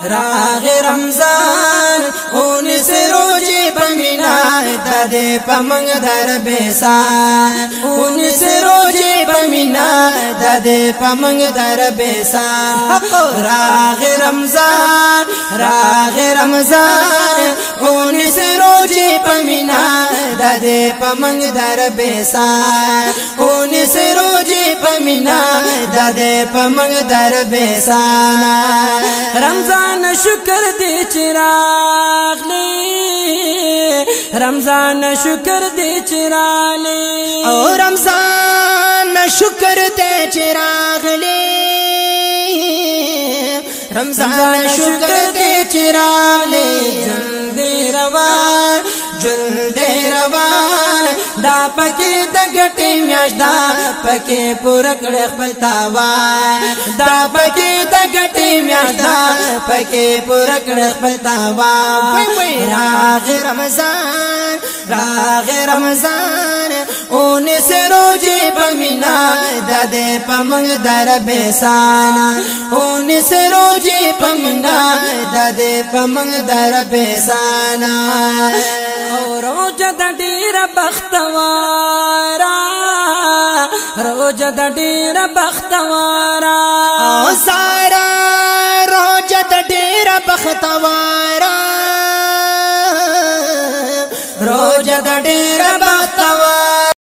راغی رمضان اون سے روجے پمینا دادے پمنگ در بیسان اون سے روجے پمینا دادے پمنگ در بیسان راغی رمضان اون سے روجے پمینا دادے پمنگ در بیسان اون سے روجے پمینا دادے پمنگ در بیسانا رمضان شکر دے چراغ لے رمضان شکر دے چراغ لے او رمضان شکر دے چراغ لے رمضان شکر دے چراغ لے جلدے روان دا پکی دا گٹی میاش دا پکی پورکڑ خپل تاوان دا پکی دا گٹی میاش دا پکی پورکڑ خپل تاوان راغ رمضان اون سے روجے پمینا دادے پمنگ در بیسانا اون سے روجے پمینا دادے پمنگ در بیسانا روجہ دا ډیر بختوارا روجہ دا ډیر بختوارا او سارا روجہ دا ډیر بختوارا